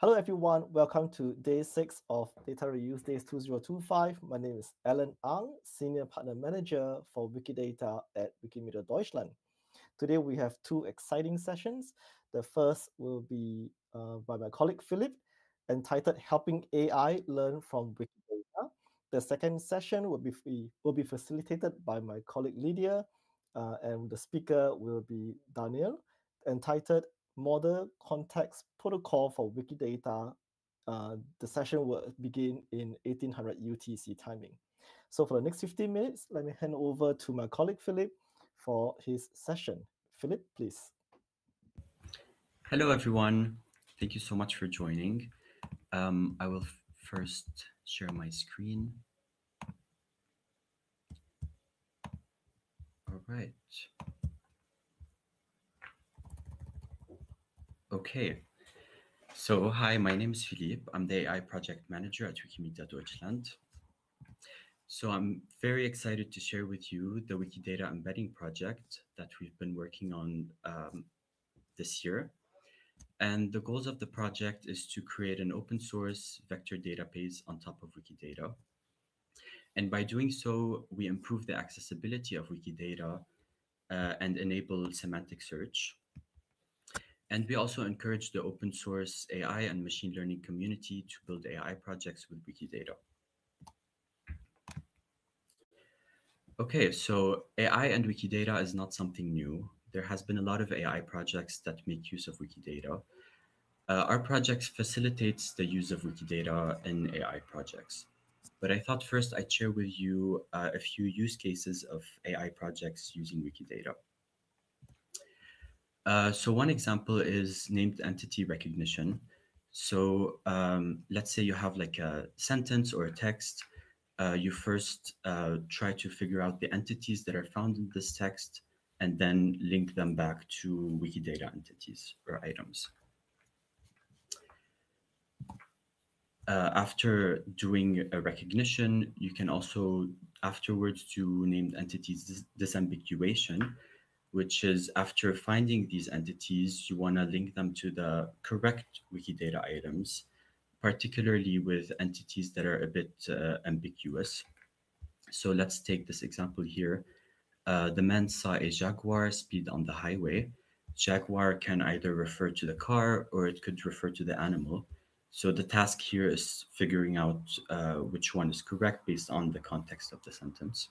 Hello everyone, welcome to day 6 of Data Reuse Days 2025. My name is Alan Ang, Senior Partner Manager for Wikidata at Wikimedia Deutschland. Today we have two exciting sessions. The first will be by my colleague Philip, entitled Helping AI Learn from Wikidata. The second session will be facilitated by my colleague Lydia, and the speaker will be Daniel, entitled Model Context Protocol for Wikidata. The session will begin in 1800 UTC timing. So for the next 15 minutes, let me hand over to my colleague Philip for his session. Philip, please. Hello, everyone. Thank you so much for joining. I will first share my screen. All right. Okay. So, hi, my name is Philippe. I'm the AI project manager at Wikimedia Deutschland. So I'm very excited to share with you the Wikidata embedding project that we've been working on this year. And the goals of the project is to create an open source vector database on top of Wikidata. And by doing so, we improve the accessibility of Wikidata and enable semantic search. And we also encourage the open source AI and machine learning community to build AI projects with Wikidata. Okay, so AI and Wikidata is not something new. There has been a lot of AI projects that make use of Wikidata. Our project facilitates the use of Wikidata in AI projects. But I thought first I'd share with you a few use cases of AI projects using Wikidata. So one example is named entity recognition. So let's say you have like a sentence or a text. You first try to figure out the entities that are found in this text and then link them back to Wikidata entities or items. After doing a recognition, you can also afterwards do named entities disambiguation, which is after finding these entities, you want to link them to the correct Wikidata items, particularly with entities that are a bit ambiguous. So let's take this example here. The man saw a jaguar speed on the highway. Jaguar can either refer to the car or it could refer to the animal. So the task here is figuring out which one is correct based on the context of the sentence.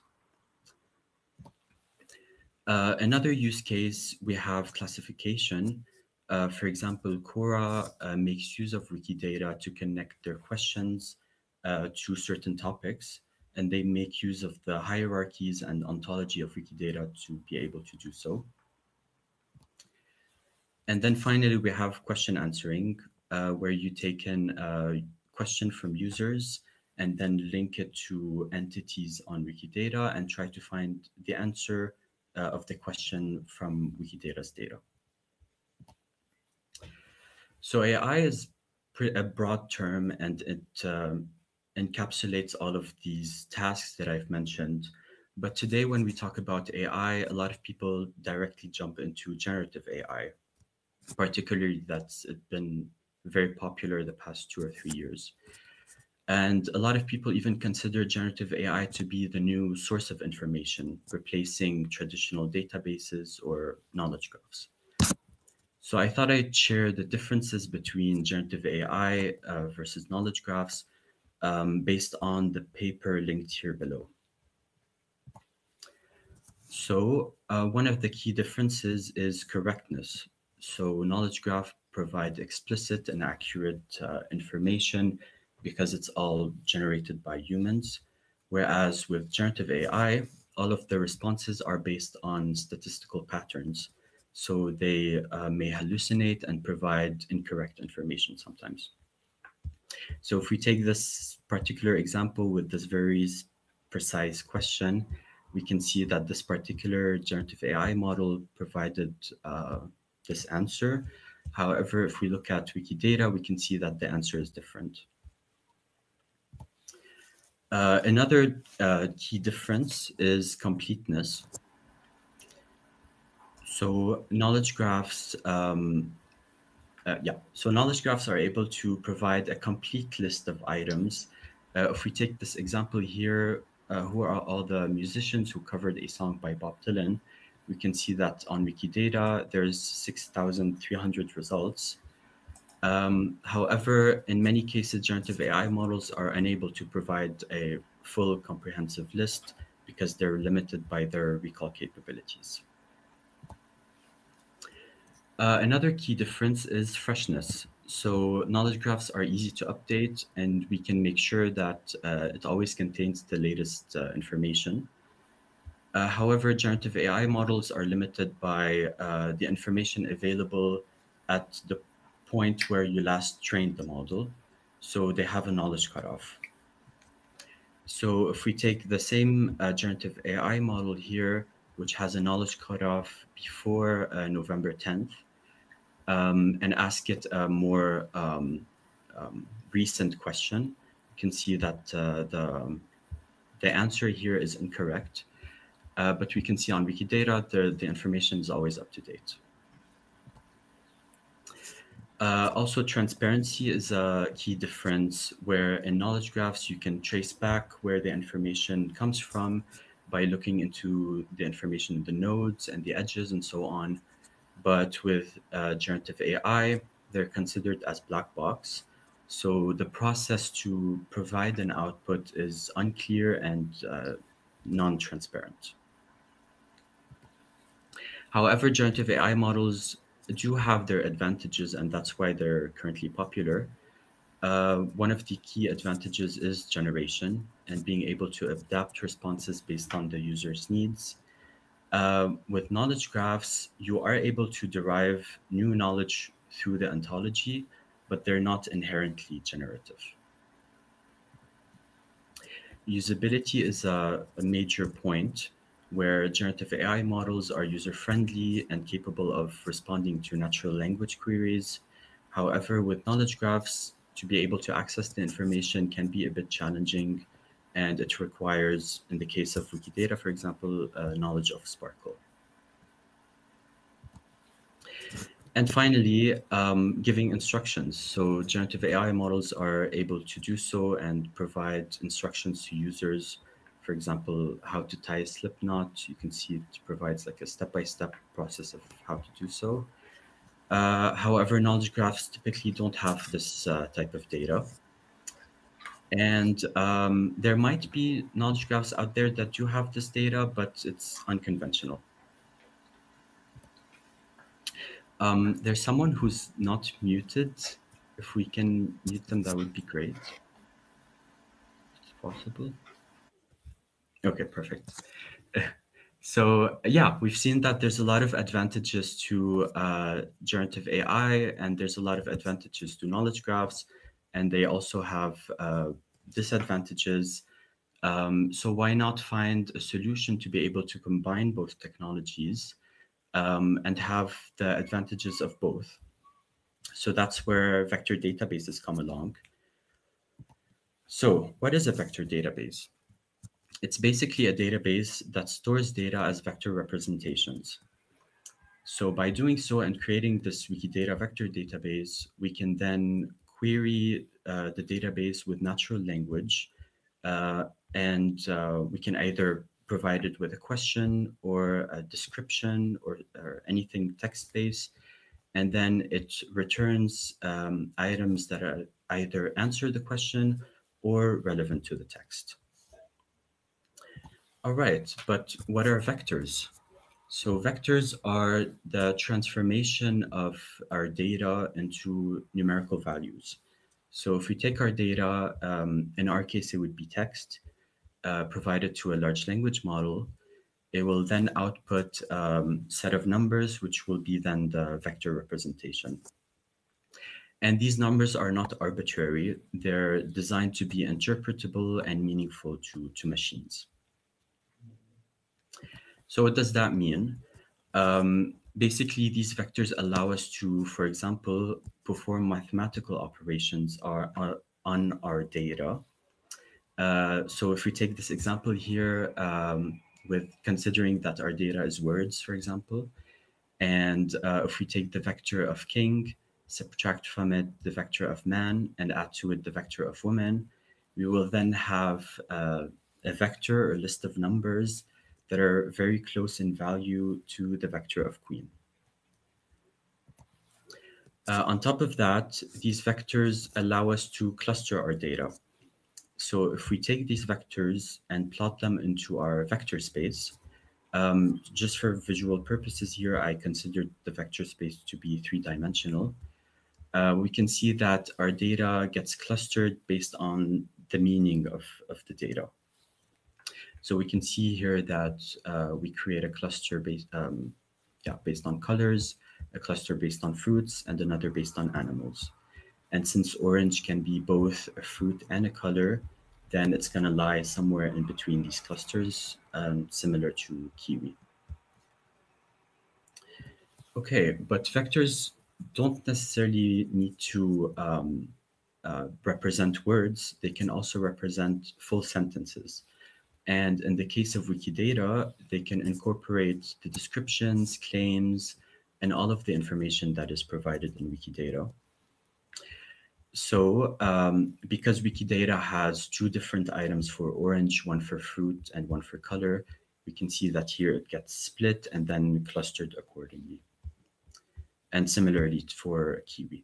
Another use case, we have classification. For example, Quora makes use of Wikidata to connect their questions to certain topics, and they make use of the hierarchies and ontology of Wikidata to be able to do so. And then finally, we have question answering, where you take in a question from users and then link it to entities on Wikidata and try to find the answer of the question from Wikidata's data. So AI is a broad term and it encapsulates all of these tasks that I've mentioned. But today when we talk about AI, a lot of people directly jump into generative AI, particularly that's been very popular the past 2 or 3 years. And a lot of people even consider generative AI to be the new source of information, replacing traditional databases or knowledge graphs. So I thought I'd share the differences between generative AI versus knowledge graphs based on the paper linked here below. So one of the key differences is correctness. So knowledge graph provide explicit and accurate information because it's all generated by humans, whereas with generative AI, all of the responses are based on statistical patterns. So they may hallucinate and provide incorrect information sometimes. So if we take this particular example with this very precise question, we can see that this particular generative AI model provided this answer. However, if we look at Wikidata, we can see that the answer is different. Another key difference is completeness. So knowledge graphs Yeah, so knowledge graphs are able to provide a complete list of items. If we take this example here, who are all the musicians who covered a song by Bob Dylan, we can see that on Wikidata there's 6,300 results. However, in many cases, generative AI models are unable to provide a full comprehensive list because they're limited by their recall capabilities. Another key difference is freshness. So knowledge graphs are easy to update, and we can make sure that it always contains the latest information. However, generative AI models are limited by the information available at the point where you last trained the model. So they have a knowledge cutoff. So if we take the same generative AI model here, which has a knowledge cutoff before November 10th, and ask it a more recent question, you can see that the answer here is incorrect. But we can see on Wikidata, the information is always up to date. Also, transparency is a key difference where in knowledge graphs, you can trace back where the information comes from by looking into the information in the nodes and the edges and so on. But with generative AI, they're considered as black box. So the process to provide an output is unclear and non-transparent. However, generative AI models do have their advantages, and that's why they're currently popular. One of the key advantages is generation and being able to adapt responses based on the user's needs. With knowledge graphs, you are able to derive new knowledge through the ontology, but they're not inherently generative. Usability is a major point where generative AI models are user friendly and capable of responding to natural language queries. However, with knowledge graphs, to be able to access the information can be a bit challenging, and it requires, in the case of Wikidata, for example, knowledge of Sparkle. And finally, giving instructions. So generative AI models are able to do so and provide instructions to users. For example, how to tie a slip knot. You can see it provides like a step-by-step process of how to do so. However, knowledge graphs typically don't have this type of data. And there might be knowledge graphs out there that do have this data, but it's unconventional. There's someone who's not muted. If we can mute them, that would be great. It's possible. Okay, perfect. So yeah, we've seen that there's a lot of advantages to generative AI, and there's a lot of advantages to knowledge graphs, and they also have disadvantages. So why not find a solution to be able to combine both technologies and have the advantages of both? So that's where vector databases come along. So what is a vector database? It's basically a database that stores data as vector representations. So by doing so and creating this Wikidata vector database, we can then query the database with natural language, uh, and we can either provide it with a question or a description or anything text-based, and then it returns items that are either answer the question or relevant to the text. All right, but what are vectors? So vectors are the transformation of our data into numerical values. So if we take our data, in our case, it would be text, provided to a large language model. It will then output a set of numbers, which will be then the vector representation. And these numbers are not arbitrary. They're designed to be interpretable and meaningful to machines. So what does that mean? Basically, these vectors allow us to, for example, perform mathematical operations on our data. So if we take this example here, with considering that our data is words, for example, and if we take the vector of king, subtract from it the vector of man, and add to it the vector of woman, we will then have a vector or list of numbers that are very close in value to the vector of queen. On top of that, these vectors allow us to cluster our data. So if we take these vectors and plot them into our vector space, just for visual purposes here, I considered the vector space to be three-dimensional. We can see that our data gets clustered based on the meaning of the data. So we can see here that we create a cluster based on colors, a cluster based on fruits, and another based on animals. And since orange can be both a fruit and a color, then it's going to lie somewhere in between these clusters, similar to kiwi. Okay, but vectors don't necessarily need to represent words. They can also represent full sentences. And in the case of Wikidata, they can incorporate the descriptions, claims, and all of the information that is provided in Wikidata. So because Wikidata has two different items for orange, one for fruit and one for color, we can see that here it gets split and then clustered accordingly. And similarly for kiwi.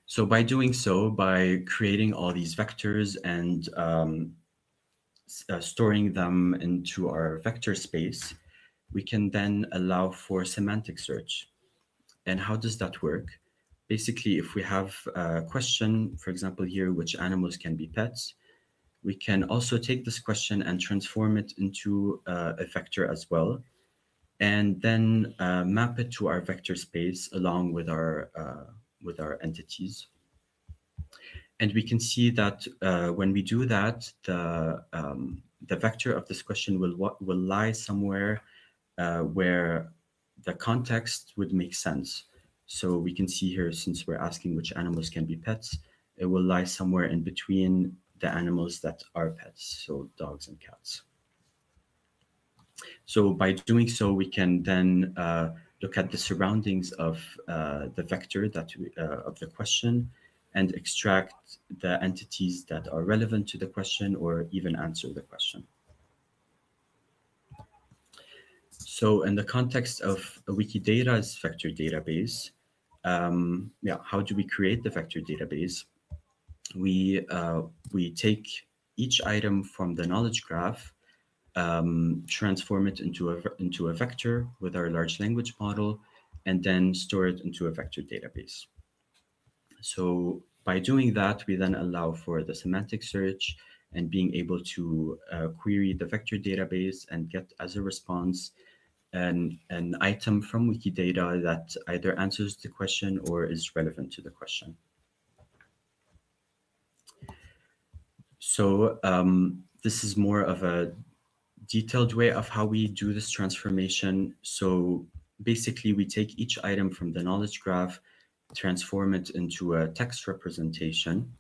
So by doing so, by creating all these vectors and storing them into our vector space, we can then allow for semantic search. And how does that work? Basically, if we have a question, for example here, which animals can be pets, we can also take this question and transform it into a vector as well, and then map it to our vector space along with our entities. And we can see that when we do that, the vector of this question will lie somewhere where the context would make sense. So we can see here, since we're asking which animals can be pets, it will lie somewhere in between the animals that are pets, so dogs and cats. So by doing so, we can then look at the surroundings of the vector of the question and extract the entities that are relevant to the question or even answer the question. So in the context of Wikidata's vector database, how do we create the vector database? We take each item from the knowledge graph, transform it into a vector with our large language model, and then store it into a vector database. So by doing that, we then allow for the semantic search and being able to query the vector database and get as a response an item from Wikidata that either answers the question or is relevant to the question. So this is more of a detailed way of how we do this transformation. So basically, we take each item from the knowledge graph, transform it into a text representation.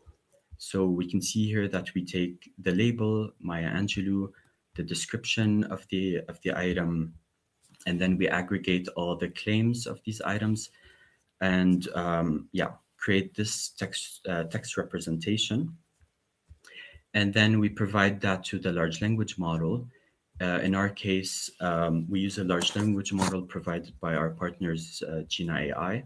So we can see here that we take the label, Maya Angelou, the description of the item, and then we aggregate all the claims of these items and create this text representation. And then we provide that to the large language model. In our case, we use a large language model provided by our partners, Gina AI.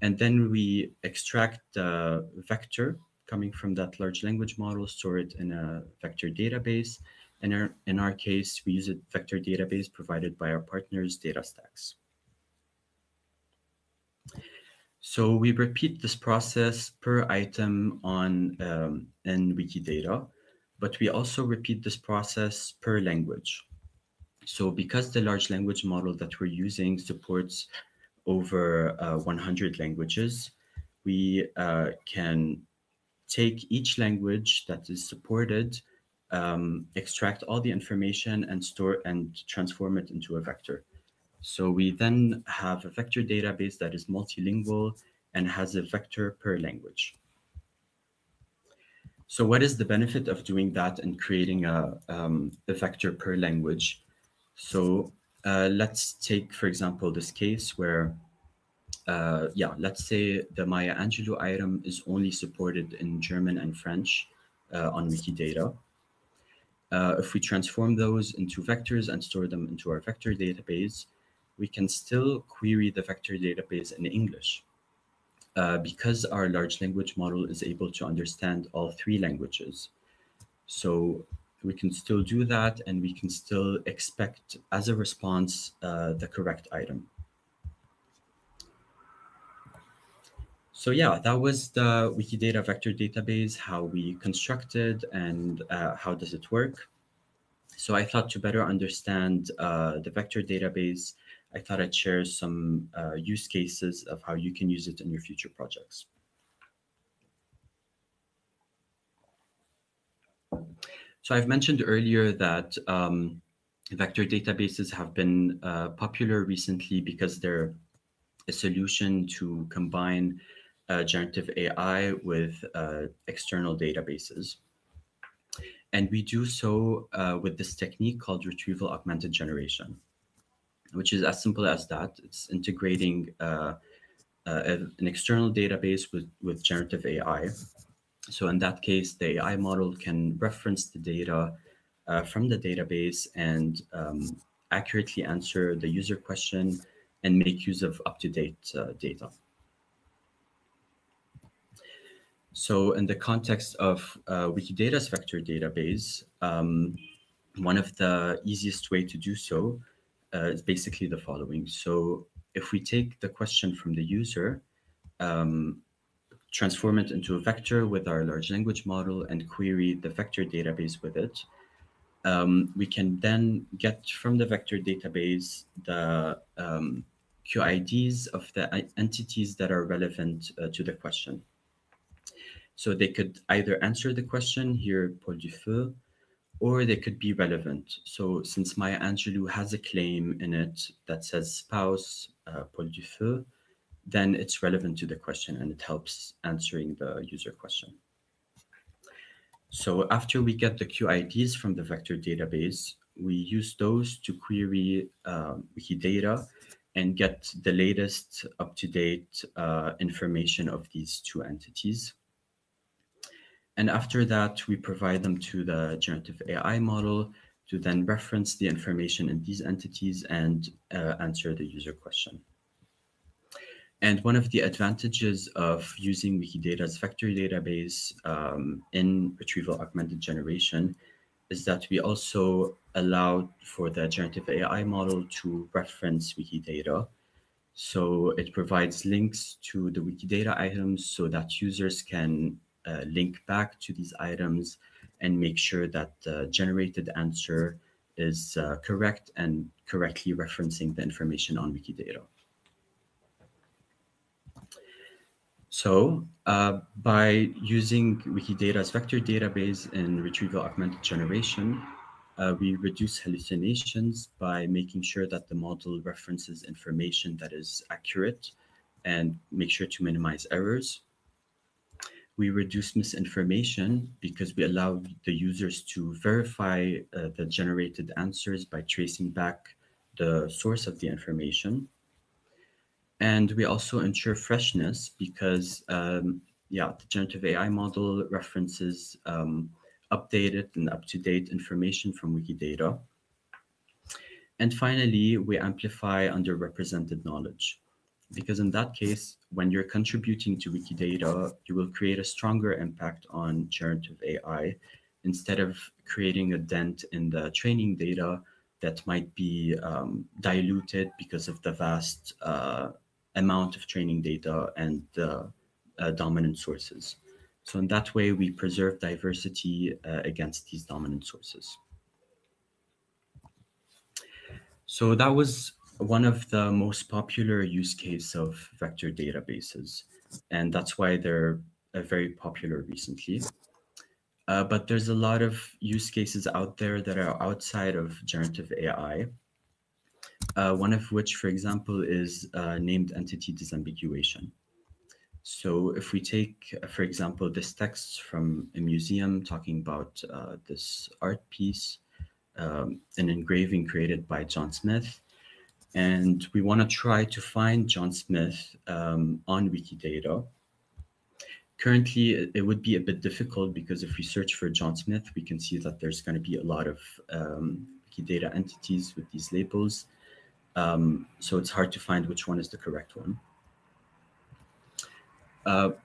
And then we extract the vector coming from that large language model, store it in a vector database. And in our case, we use a vector database provided by our partners, DataStax. So we repeat this process per item in Wikidata, but we also repeat this process per language. So because the large language model that we're using supports over 100 languages, we can take each language that is supported, extract all the information and store and transform it into a vector. So we then have a vector database that is multilingual and has a vector per language. So what is the benefit of doing that and creating a vector per language? So let's take, for example, this case where yeah, let's say the Maya Angelou item is only supported in German and French on Wikidata. If we transform those into vectors and store them into our vector database, we can still query the vector database in English. Because our large language model is able to understand all three languages. So we can still do that, and we can still expect as a response the correct item. So yeah, that was the Wikidata vector database, how we constructed and how does it work. So I thought to better understand the vector database, I thought I'd share some use cases of how you can use it in your future projects. So I've mentioned earlier that vector databases have been popular recently because they're a solution to combine generative AI with external databases. And we do so with this technique called retrieval augmented generation, which is as simple as that. It's integrating an external database with generative AI. So in that case, the AI model can reference the data from the database and accurately answer the user question and make use of up-to-date data. So in the context of Wikidata's vector database, one of the easiest way to do so is basically the following. So if we take the question from the user, transform it into a vector with our large language model and query the vector database with it, we can then get from the vector database the QIDs of the entities that are relevant to the question. So they could either answer the question, here Paul Dufeu, or they could be relevant. So since Maya Angelou has a claim in it that says spouse Paul Dufeu, then it's relevant to the question and it helps answering the user question. So after we get the QIDs from the vector database, we use those to query Wikidata and get the latest up-to-date information of these two entities. And after that, we provide them to the generative AI model to then reference the information in these entities and answer the user question. And one of the advantages of using Wikidata's vector database in retrieval augmented generation is that we also allow for the generative AI model to reference Wikidata. So it provides links to the Wikidata items so that users can link back to these items and make sure that the generated answer is correct and correctly referencing the information on Wikidata. So by using Wikidata's vector database in retrieval augmented generation, we reduce hallucinations by making sure that the model references information that is accurate and make sure to minimize errors. We reduce misinformation because we allow the users to verify the generated answers by tracing back the source of the information. And we also ensure freshness because, yeah, the generative AI model references updated and up-to-date information from Wikidata. And finally, we amplify underrepresented knowledge, because in that case, when you're contributing to Wikidata, you will create a stronger impact on generative AI instead of creating a dent in the training data that might be diluted because of the vast amount of training data and dominant sources. So in that way, we preserve diversity against these dominant sources. So that was one of the most popular use case of vector databases, and that's why they're very popular recently. But there's a lot of use cases out there that are outside of generative AI. One of which, for example, is named entity disambiguation. So if we take, for example, this text from a museum talking about this art piece, an engraving created by John Smith, and we want to try to find John Smith on Wikidata. Currently, it would be a bit difficult because if we search for John Smith, we can see that there's going to be a lot of Wikidata entities with these labels. So it's hard to find which one is the correct one.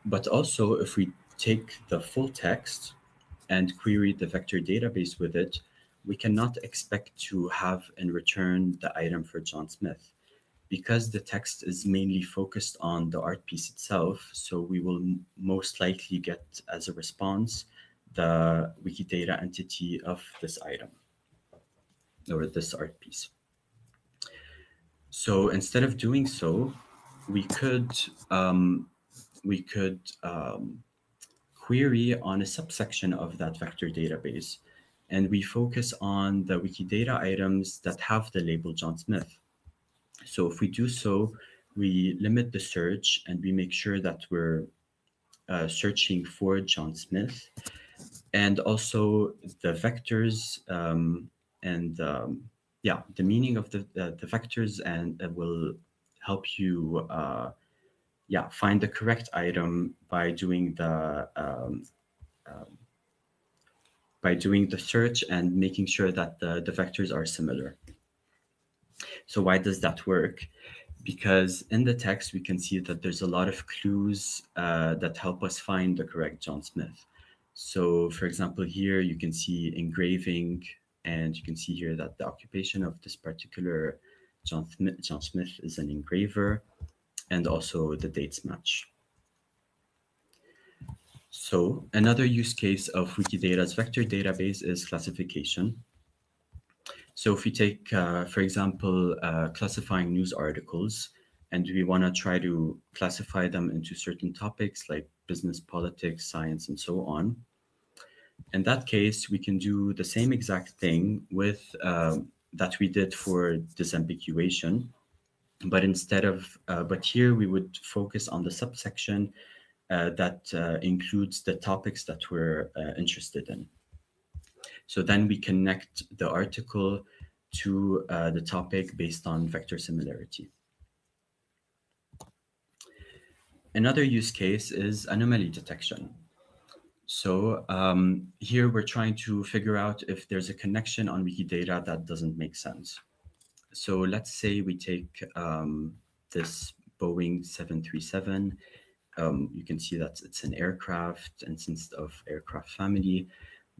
But also, if we take the full text and query the vector database with it, we cannot expect to have in return the item for John Smith, because the text is mainly focused on the art piece itself. So we will most likely get as a response the Wikidata entity of this item or this art piece. So instead of doing so, we could um, we could query on a subsection of that vector database, and we focus on the Wikidata items that have the label John Smith. So if we do so, we limit the search and we make sure that we're searching for John Smith, and also the vectors and yeah, the meaning of the vectors, and will help you yeah, find the correct item by doing the search and making sure that the vectors are similar. So why does that work? Because in the text, we can see that there's a lot of clues that help us find the correct John Smith. So for example, here you can see engraving, and you can see here that the occupation of this particular John Smith is an engraver, and also the dates match. So another use case of Wikidata's vector database is classification. So if we take, for example, classifying news articles, and we want to try to classify them into certain topics like business, politics, science, and so on. In that case, we can do the same exact thing with that we did for disambiguation, but but here we would focus on the subsection that includes the topics that we're interested in. So then we connect the article to the topic based on vector similarity. Another use case is anomaly detection. So here we're trying to figure out if there's a connection on Wikidata that doesn't make sense. So let's say we take this Boeing 737. You can see that it's an aircraft and since of aircraft family,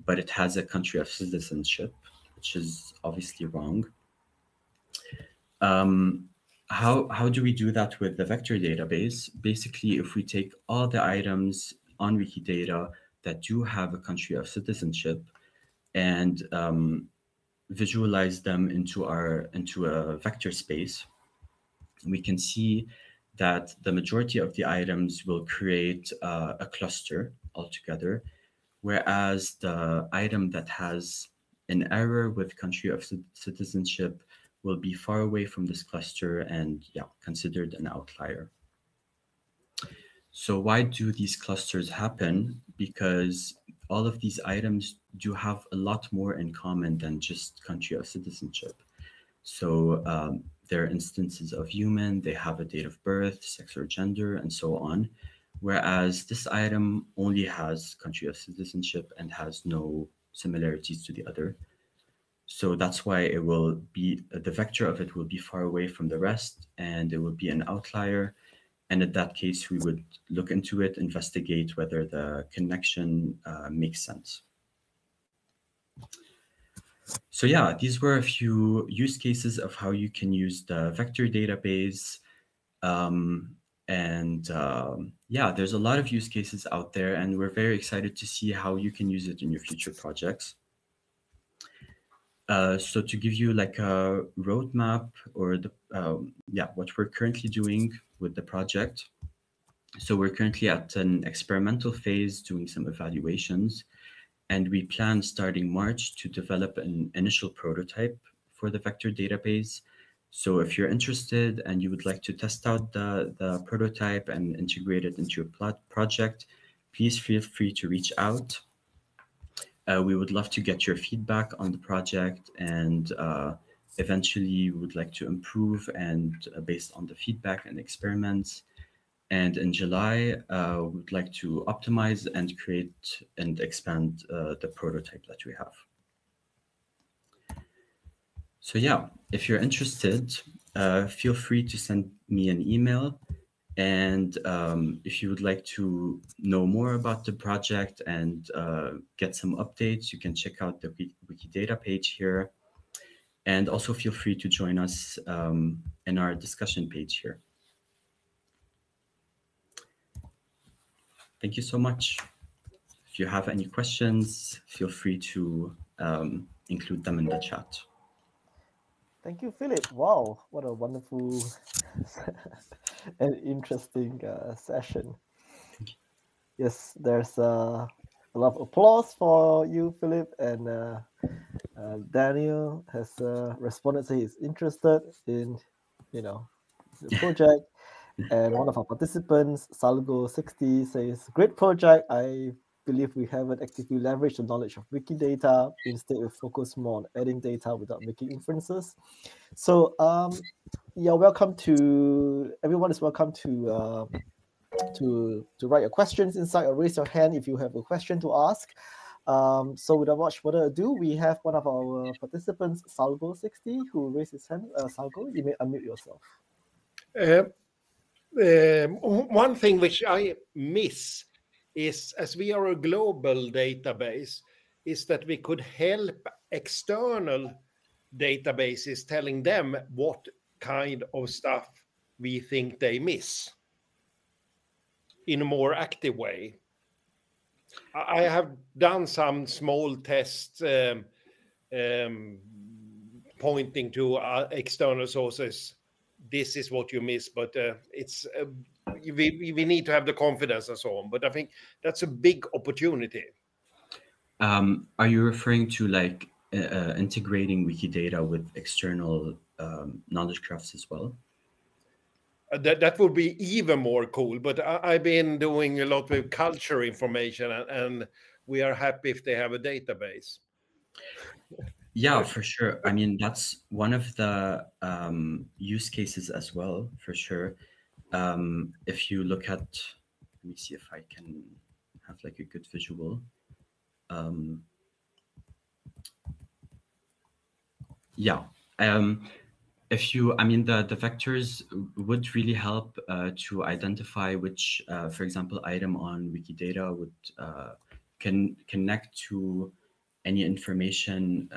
but it has a country of citizenship, which is obviously wrong. How do we do that with the vector database? Basically, if we take all the items on Wikidata that do have a country of citizenship and visualize them into a vector space, we can see that the majority of the items will create a cluster altogether, whereas the item that has an error with country of citizenship will be far away from this cluster and yeah, considered an outlier. So why do these clusters happen? Because all of these items do have a lot more in common than just country of citizenship. So there are instances of human, they have a date of birth, sex or gender, and so on. Whereas this item only has country of citizenship and has no similarities to the other. So that's why it will be, the vector of it will be far away from the rest, and it will be an outlier. And in that case, we would look into it, investigate whether the connection makes sense. So yeah, these were a few use cases of how you can use the vector database. Yeah, there's a lot of use cases out there, and we're very excited to see how you can use it in your future projects. So to give you like a roadmap or yeah, what we're currently doing with the project. So we're currently at an experimental phase doing some evaluations, and we plan starting March to develop an initial prototype for the vector database. So if you're interested and you would like to test out the prototype and integrate it into your project, please feel free to reach out. We would love to get your feedback on the project and eventually we would like to improve and based on the feedback and experiments. And in July, we would like to optimize and create and expand the prototype that we have. So yeah, if you're interested, feel free to send me an email. And if you would like to know more about the project and get some updates, you can check out the Wikidata page here. And also feel free to join us in our discussion page here. Thank you so much. If you have any questions, feel free to include them in the chat. Thank you, Philip. Wow, what a wonderful and interesting session. Yes, there's a lot of applause for you, Philip, and Daniel has responded to he's interested in, the project. And one of our participants, Salgo60, says, "Great project. I believe we haven't actively leveraged the knowledge of Wikidata. Instead, we focus more on adding data without making inferences." So, welcome to everyone. Is welcome to write your questions inside or raise your hand if you have a question to ask. So without much further ado, we have one of our participants, Salgo60, who raised his hand. Salgo, you may unmute yourself. One thing which I miss is, as we are a global database, is that we could help external databases telling them what kind of stuff we think they miss in a more active way. I have done some small tests pointing to external sources. This is what you miss, but it's we need to have the confidence and so on. But I think that's a big opportunity. Are you referring to like integrating Wikidata with external knowledge graphs as well? That would be even more cool. But I've been doing a lot with culture information, and we are happy if they have a database. Yeah, for sure. I mean, that's one of the use cases as well, for sure. If you look at, let me see if I can have like a good visual. Yeah. If you, I mean, the vectors would really help to identify which, for example, item on Wikidata would can connect to any information,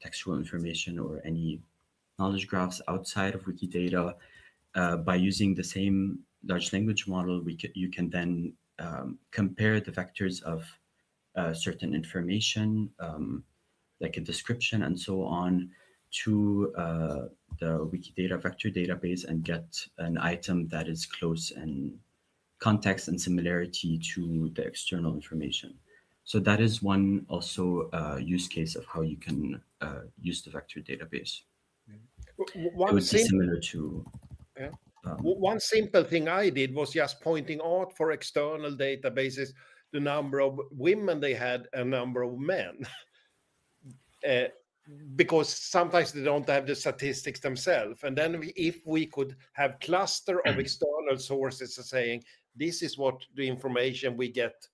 textual information, or any knowledge graphs outside of Wikidata. By using the same large language model, you can then compare the vectors of certain information, like a description and so on, to the Wikidata vector database and get an item that is close in context and similarity to the external information. So that is one also use case of how you can use the vector database. It would be similar to... One simple thing I did was just pointing out for external databases the number of women they had and number of men. Because sometimes they don't have the statistics themselves. And then if we could have cluster of external sources saying, this is what the information we get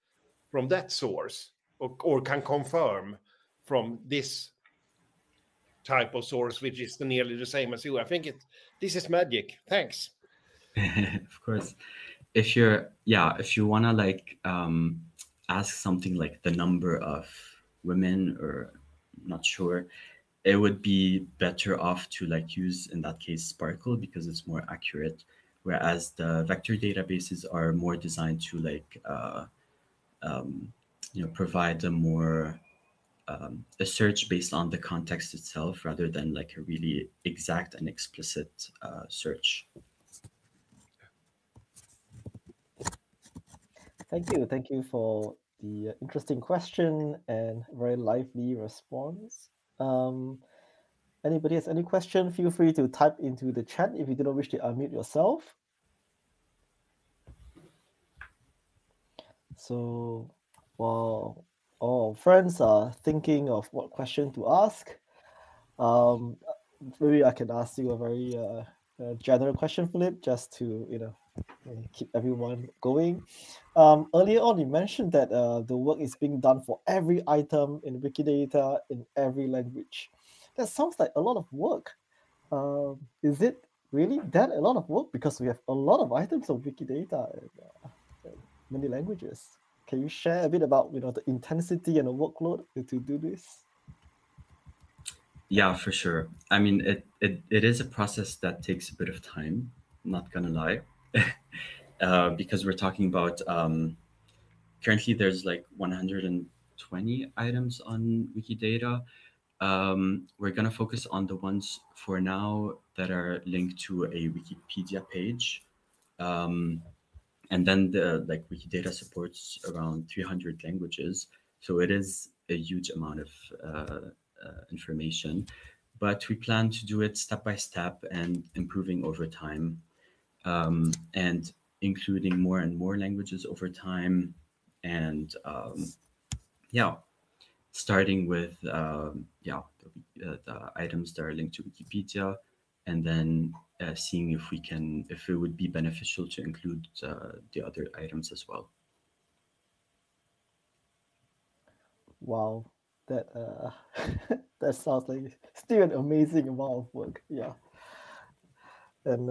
from that source, or can confirm from this type of source, which is nearly the same as you. I think this is magic. Thanks. Of course. If you want to like ask something like the number of women, or I'm not sure, it would be better off to like use, in that case, Sparkle, because it's more accurate, whereas the vector databases are more designed to like provide a more a search based on the context itself, rather than like a really exact and explicit search. Thank you for the interesting question and very lively response. Anybody has any question, feel free to type into the chat if you do not wish to unmute yourself. So while all friends are thinking of what question to ask, maybe I can ask you a very general question, Philip, just to keep everyone going. Earlier on, you mentioned that the work is being done for every item in Wikidata in every language. That sounds like a lot of work. Is it really that a lot of work? Because we have a lot of items of Wikidata in many languages. Can you share a bit about the intensity and the workload to do this? Yeah, for sure. I mean, it is a process that takes a bit of time, not gonna lie. Because we're talking about currently there's like 120 items on Wikidata. We're gonna focus on the ones for now that are linked to a Wikipedia page. And then the Wikidata supports around 300 languages, so it is a huge amount of information. But we plan to do it step by step and improving over time, and including more and more languages over time. And yeah, starting with the items that are linked to Wikipedia, and then seeing if it would be beneficial to include the other items as well. Wow, that that sounds like still an amazing amount of work. Yeah, and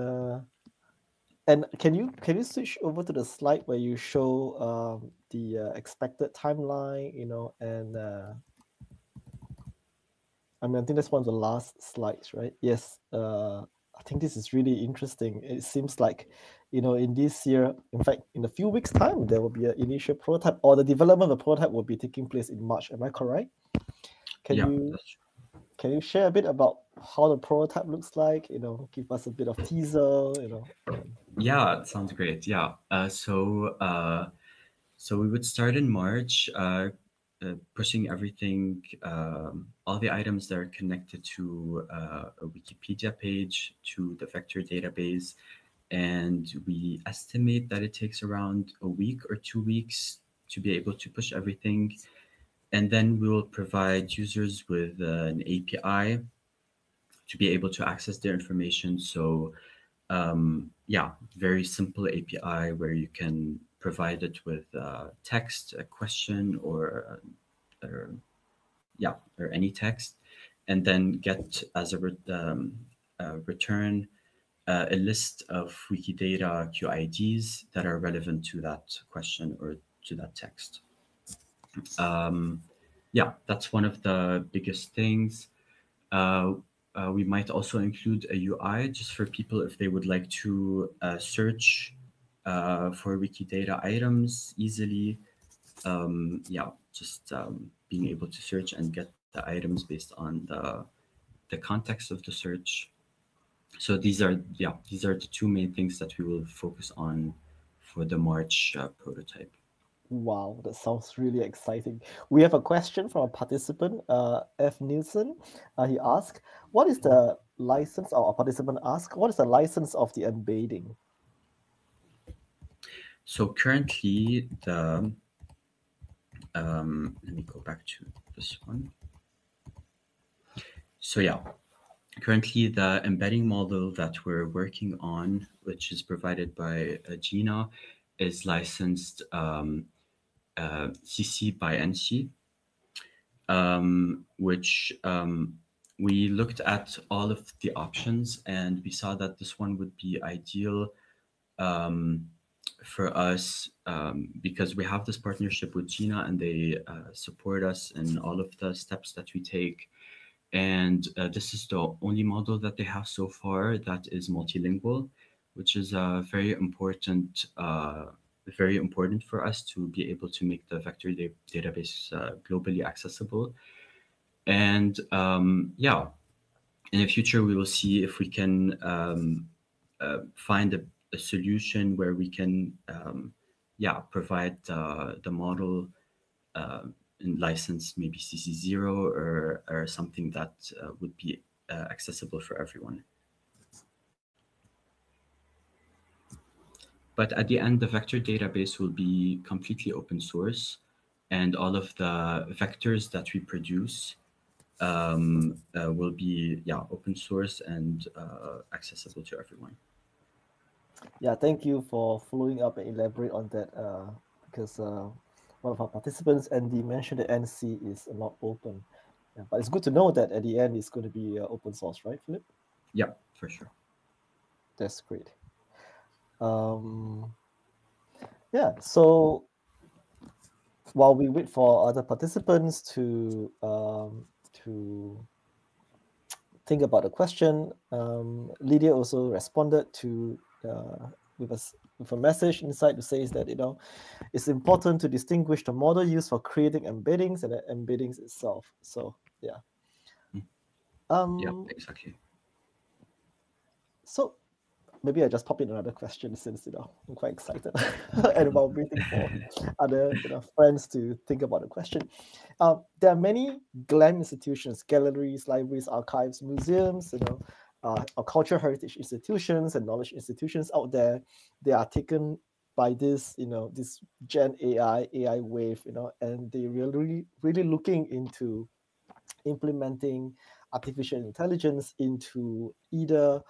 can you switch over to the slide where you show the expected timeline? And I mean, I think that's one of the last slides, right? Yes. I think this is really interesting. It seems like, in this year, in fact, in a few weeks' time, there will be an initial prototype, or the development of the prototype will be taking place in March. Am I correct? Can Yeah, you that's true. can you share a bit about how the prototype looks like? Give us a bit of teaser. Yeah, it sounds great. Yeah. So we would start in March, pushing everything, all the items that are connected to a Wikipedia page, to the vector database. And we estimate that it takes around a week or 2 weeks to be able to push everything. And then we will provide users with an API to be able to access their information. So yeah, very simple API where you can provide it with text, a question, or yeah, or any text, and then get as a return a list of Wikidata QIDs that are relevant to that question or to that text. Yeah, that's one of the biggest things. Uh, we might also include a UI just for people if they would like to search for Wikidata items easily. Yeah, just being able to search and get the items based on the context of the search. So these are the two main things that we will focus on for the March prototype. Wow, that sounds really exciting. We have a question from a participant, F. Nielsen. He asked, "What is the license?" Or a participant asked, "What is the license of the embedding?" So currently let me go back to this one. So yeah, currently the embedding model that we're working on, which is provided by Gina, is licensed CC by NC, which we looked at all of the options and we saw that this one would be ideal for us because we have this partnership with Gina and they support us in all of the steps that we take. And this is the only model that they have so far that is multilingual, which is very important for us to be able to make the vector database globally accessible. And yeah, in the future, we will see if we can find a solution where we can yeah, provide the model and license maybe CC0 or something that would be accessible for everyone. But at the end, the vector database will be completely open source, and all of the vectors that we produce will be open source and accessible to everyone. Yeah, thank you for following up and elaborate on that, because one of our participants, Andy, mentioned that NC is not open. Yeah, but it's good to know that at the end it's going to be open source, right, Philip? Yeah, for sure. That's great. Yeah, so while we wait for other participants to think about the question, Lydia also responded to with a message inside to say that it's important to distinguish the model used for creating embeddings and the embeddings itself. So yeah. Yeah, exactly. So maybe I just pop in another question since I'm quite excited and while waiting for other friends to think about the question. There are many GLAM institutions, galleries, libraries, archives, museums, or cultural heritage institutions and knowledge institutions out there. They are taken by this, this Gen AI wave, and they really looking into implementing artificial intelligence into either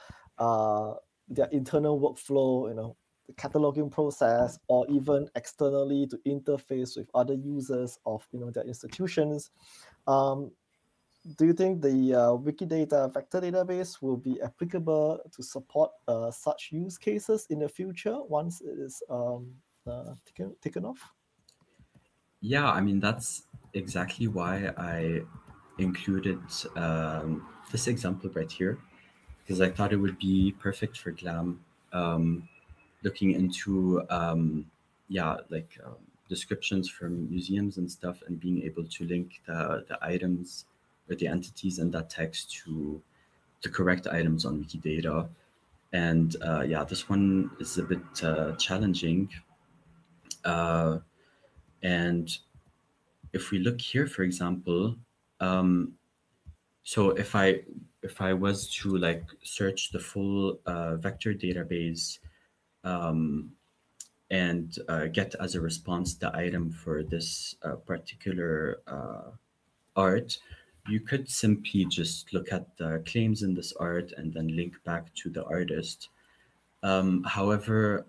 their internal workflow, the cataloging process, or even externally to interface with other users of their institutions. Do you think the Wikidata vector database will be applicable to support such use cases in the future once it is taken off? Yeah, I mean, that's exactly why I included this example right here, because I thought it would be perfect for GLAM, looking into descriptions from museums and stuff, and being able to link the items or the entities in that text to the correct items on Wikidata. And this one is a bit challenging. And if we look here, for example, so if I was to like search the full vector database and get as a response the item for this particular art, you could simply just look at the claims in this art and then link back to the artist. However,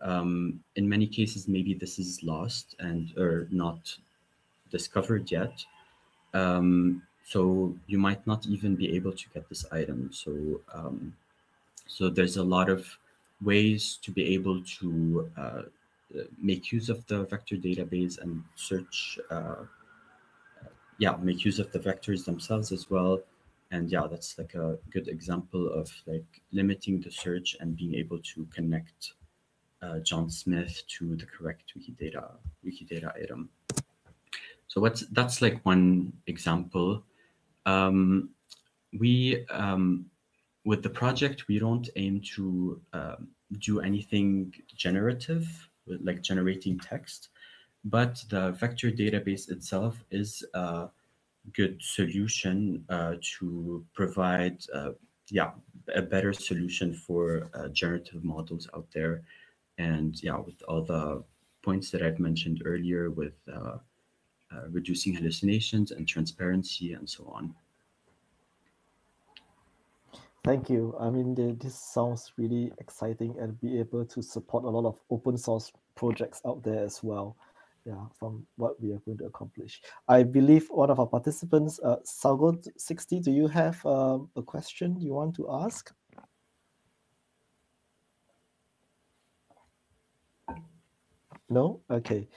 in many cases, maybe this is lost and or not discovered yet. So you might not even be able to get this item. So there's a lot of ways to be able to make use of the vector database and search. Make use of the vectors themselves as well. And that's like a good example of like limiting the search and being able to connect John Smith to the correct Wikidata item. So that's like one example. We with the project, we don't aim to do anything generative, like generating text, but the vector database itself is a good solution to provide a better solution for generative models out there. And with all the points that I've mentioned earlier, with reducing hallucinations and transparency and so on. Thank you. I mean, this sounds really exciting and be able to support a lot of open source projects out there as well. Yeah, from what we are going to accomplish. I believe one of our participants, Salgo60, do you have a question you want to ask? No? Okay.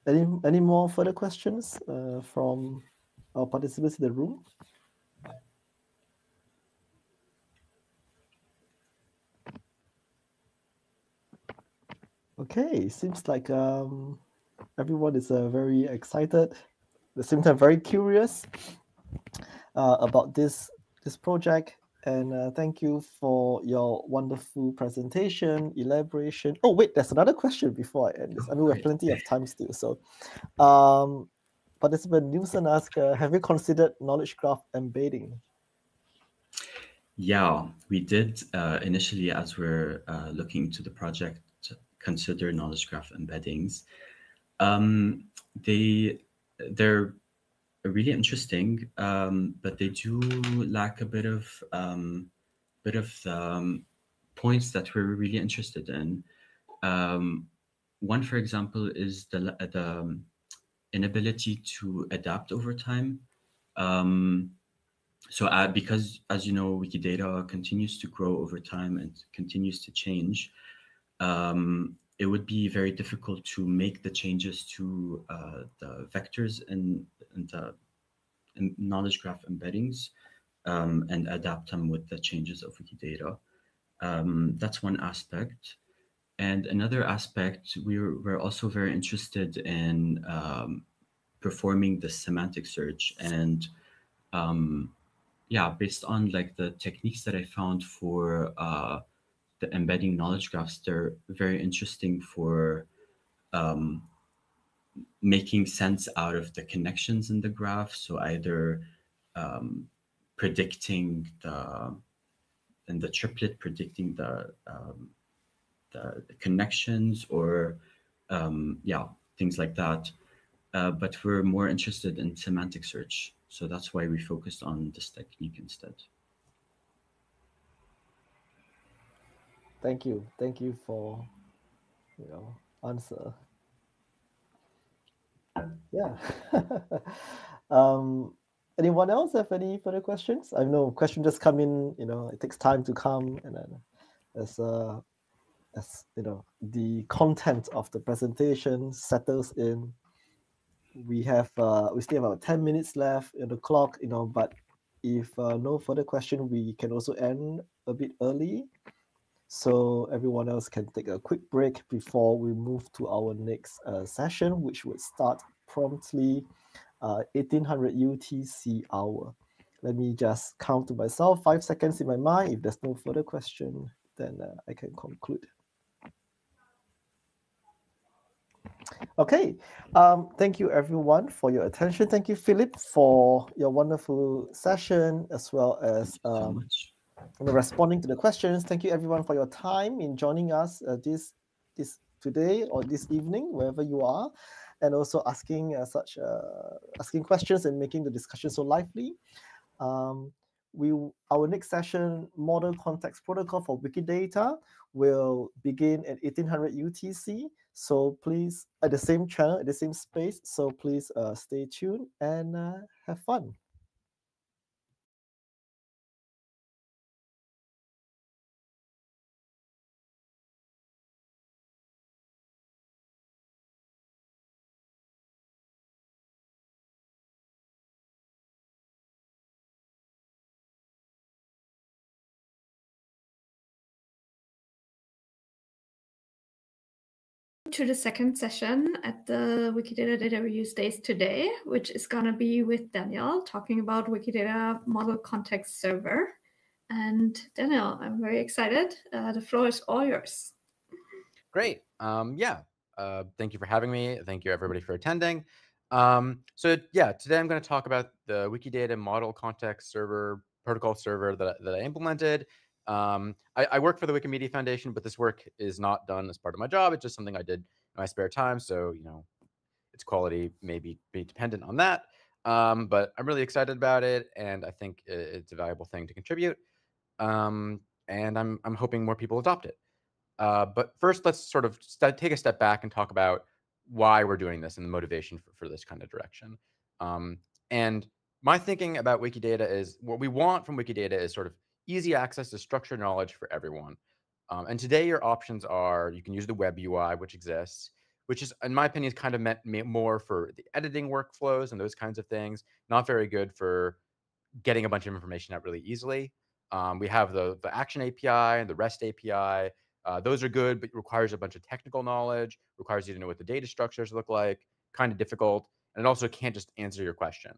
Any more further questions from our participants in the room? Okay, seems like everyone is very excited, at the same time very curious about this project. And thank you for your wonderful presentation, elaboration. Oh wait, there's another question before I end this. I mean, we have plenty of time still. So, participant Newson asked, have you considered knowledge graph embedding? Yeah, we did initially, as we're looking into the project, consider knowledge graph embeddings. They're really interesting, but they do lack a bit of points that we're really interested in. Um, One, for example, is the inability to adapt over time. Um, because, as you know, Wikidata continues to grow over time and continues to change, it would be very difficult to make the changes to the vectors and the and knowledge graph embeddings, and adapt them with the changes of Wikidata. That's one aspect. And another aspect, we're also very interested in performing the semantic search. And yeah, based on like the techniques that I found for the embedding knowledge graphs, they're very interesting for making sense out of the connections in the graph. So either um, predicting the triplet, predicting the connections, or yeah, things like that. But we're more interested in semantic search, so that's why we focused on this technique instead. Thank you for your answer. Yeah. um, Anyone else have any further questions? I know question just come in. It takes time to come, and then as the content of the presentation settles in, we still have about 10 minutes left in the clock. But if no further question, we can also end a bit early, so everyone else can take a quick break before we move to our next session, which would start promptly 1800 UTC hour. Let me just count to myself 5 seconds in my mind. If there's no further question, then I can conclude. Okay. Thank you everyone for your attention. Thank you, Philip, for your wonderful session, as well as So much. responding to the questions. Thank you everyone for your time in joining us this today or this evening, wherever you are, and also asking asking questions and making the discussion so lively. Um, our next session, Model Context Protocol for Wikidata, will begin at 1800 UTC. So please, at the same channel, at the same space. So please stay tuned and have fun. To the second session at the Wikidata Data Reuse Days today, which is going to be with Daniel talking about Wikidata Model Context Server. And Daniel, I'm very excited. The floor is all yours. Great. Yeah. Thank you for having me. Thank you everybody for attending. So yeah, today I'm going to talk about the Wikidata Model Context Server protocol server that I implemented. I work for the Wikimedia Foundation, but this work is not done as part of my job. It's just something I did in my spare time. So, its quality may be dependent on that. But I'm really excited about it, and I think it's a valuable thing to contribute. And I'm hoping more people adopt it. But first, let's sort of take a step back and talk about why we're doing this and the motivation for this kind of direction. And my thinking about Wikidata is what we want from Wikidata is sort of easy access to structured knowledge for everyone. And today your options are, you can use the web UI, which exists, which is, in my opinion, is kind of meant more for the editing workflows and those kinds of things, not very good for getting a bunch of information out really easily. We have the Action API and the REST API. Those are good, but it requires a bunch of technical knowledge, requires you to know what the data structures look like, kind of difficult, and it also can't just answer your question.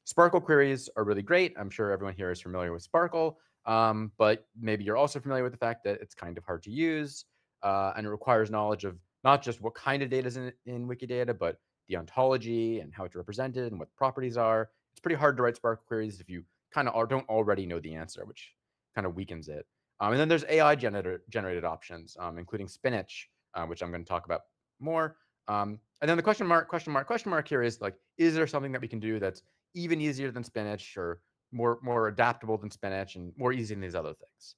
Sparkle queries are really great. I'm sure everyone here is familiar with Sparkle, but maybe you're also familiar with the fact that it's kind of hard to use, and it requires knowledge of not just what kind of data is in Wikidata, but the ontology and how it's represented and what the properties are. It's pretty hard to write Sparkle queries if you kind of don't already know the answer, which kind of weakens it. And then there's AI generated options, including Spinach, which I'm going to talk about more. And then the question mark here is like, is there something that we can do that's even easier than spinach, or more adaptable than spinach, and more easy than these other things?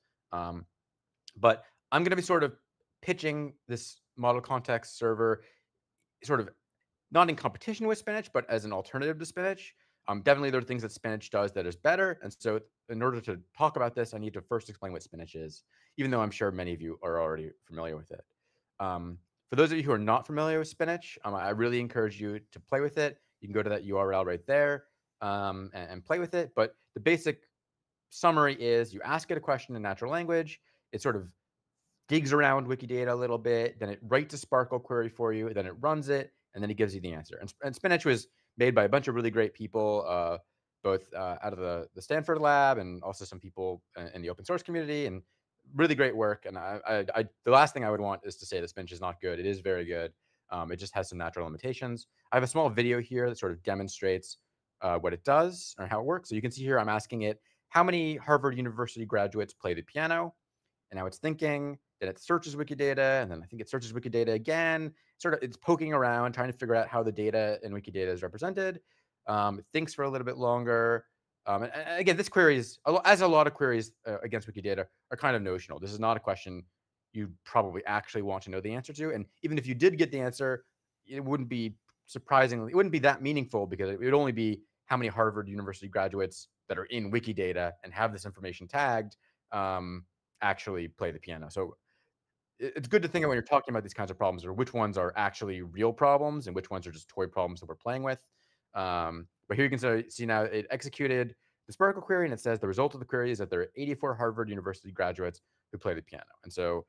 But I'm going to be sort of pitching this model context server sort of not in competition with spinach, but as an alternative to spinach. Definitely there are things that spinach does that is better. And so in order to talk about this, I need to first explain what spinach is, even though I'm sure many of you are already familiar with it. For those of you who are not familiar with spinach, I really encourage you to play with it. You can go to that URL right there and play with it. But the basic summary is you ask it a question in natural language. It sort of digs around Wikidata a little bit, then it writes a Sparkle query for you, then it runs it, and then it gives you the answer. And Spinach was made by a bunch of really great people, both out of the Stanford lab and also some people in the open source community, and really great work. And the last thing I would want is to say that Spinach is not good. It is very good. It just has some natural limitations. I have a small video here that sort of demonstrates what it does or how it works. So you can see here I'm asking it, how many Harvard University graduates play the piano? And now it's thinking, then it searches Wikidata, and then I think it searches Wikidata again. It's poking around, trying to figure out how the data in Wikidata is represented. It thinks for a little bit longer. And again, this query is, as a lot of queries against Wikidata, are kind of notional. This is not a question you probably actually want to know the answer to. And even if you did get the answer, it wouldn't be that meaningful, because it would only be how many Harvard University graduates that are in Wikidata and have this information tagged actually play the piano. So it's good to think of when you're talking about these kinds of problems, or which ones are actually real problems and which ones are just toy problems that we're playing with. But here you can see now it executed the Sparkle query, and it says the result of the query is that there are 84 Harvard University graduates who play the piano. And so,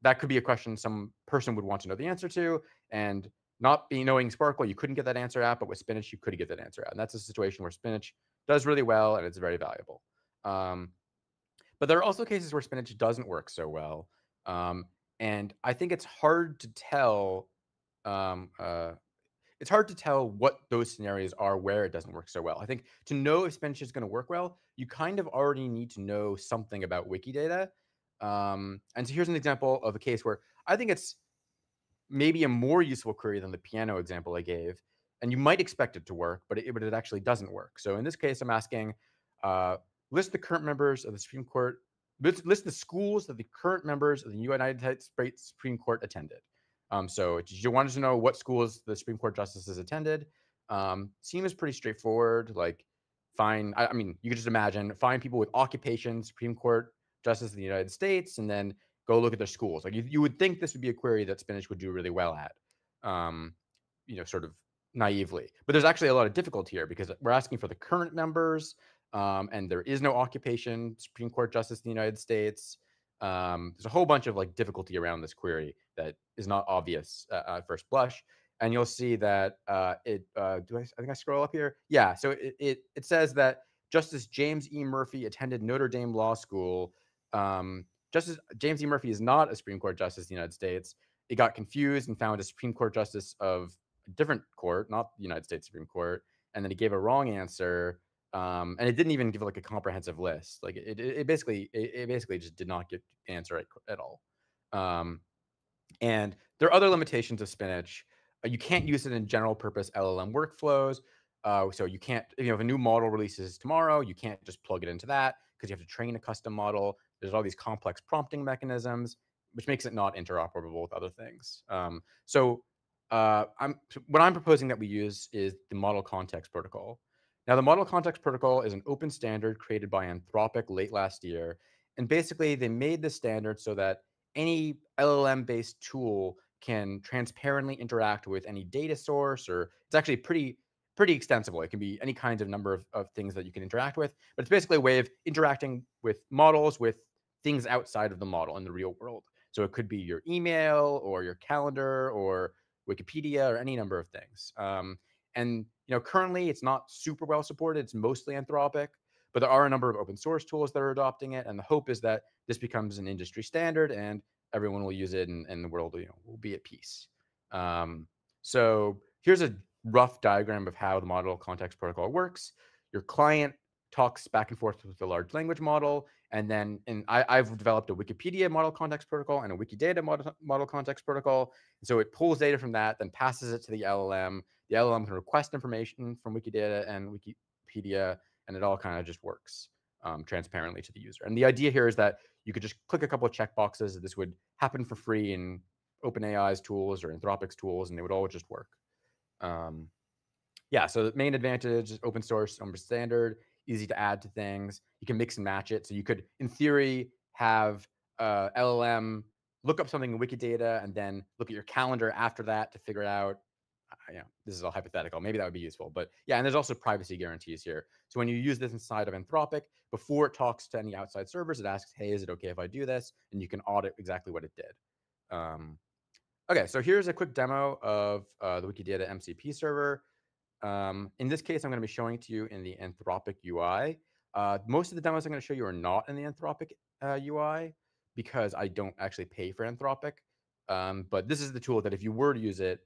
that could be a question some person would want to know the answer to. And not knowing Sparkle, you couldn't get that answer out, but with Spinach, you could get that answer out. And that's a situation where Spinach does really well, and it's very valuable. But there are also cases where Spinach doesn't work so well. And I think it's hard to tell. It's hard to tell what those scenarios are where it doesn't work so well. I think to know if Spinach is going to work well, you kind of already need to know something about Wikidata. And so here's an example of a case where I think it's maybe a more useful query than the piano example I gave. And you might expect it to work, but it actually doesn't work. So in this case, I'm asking, list the current members of the Supreme Court. List the schools that the current members of the United States Supreme Court attended. So you wanted to know what schools the Supreme Court justices attended. Seems pretty straightforward. Like, I mean, you could just imagine, find people with occupation, Supreme Court justice in the United States, and then go look at their schools. Like, you would think this would be a query that Spinach would do really well at, sort of naively. But there's actually a lot of difficulty here, because we're asking for the current members, and there is no occupation Supreme Court justice in the United States. There's a whole bunch of difficulty around this query that is not obvious at first blush. And you'll see that I think I scroll up here. Yeah, so it says that Justice James E. Murphy attended Notre Dame Law School. Justice James E. Murphy is not a Supreme Court justice in the United States. It got confused and found a Supreme Court justice of a different court, not the United States Supreme Court, and then it gave a wrong answer. And it didn't even give a comprehensive list. Like it basically just did not get the answer at all. And there are other limitations of Spinach. You can't use it in general purpose LLM workflows. So you can't, if a new model releases tomorrow, you can't just plug it into that, because you have to train a custom model. There's all these complex prompting mechanisms, which makes it not interoperable with other things. What I'm proposing that we use is the model context protocol. Now, the model context protocol is an open standard created by Anthropic late last year. And basically, they made this standard so that any LLM-based tool can transparently interact with any data source, or it's actually pretty extensible. It can be any kind of number of things that you can interact with, but it's basically a way of interacting with models, with things outside of the model in the real world. So it could be your email or your calendar or Wikipedia or any number of things. And currently it's not super well supported. It's mostly Anthropic, but there are a number of open source tools that are adopting it. And the hope is that this becomes an industry standard and everyone will use it, and the world will be at peace. So here's a rough diagram of how the model context protocol works. Your client talks back and forth with the large language model. And then I've developed a Wikipedia model context protocol and a Wikidata model context protocol. And so it pulls data from that, then passes it to the LLM. The LLM can request information from Wikidata and Wikipedia, and it all kind of just works transparently to the user. And the idea here is that you could just click a couple of checkboxes. This would happen for free in OpenAI's tools or Anthropic's tools, and they would all just work. Yeah, so the main advantage is open source, open standard, easy to add to things. You can mix and match it. So you could, in theory, have LLM look up something in Wikidata and then look at your calendar after that to figure out, this is all hypothetical. Maybe that would be useful. But yeah, and there's also privacy guarantees here. So when you use this inside of Anthropic, before it talks to any outside servers, it asks, hey, is it okay if I do this? And you can audit exactly what it did. Okay, so here's a quick demo of the Wikidata MCP server. In this case, I'm going to be showing it to you in the Anthropic UI. Most of the demos I'm going to show you are not in the Anthropic UI because I don't actually pay for Anthropic. But this is the tool that if you were to use it,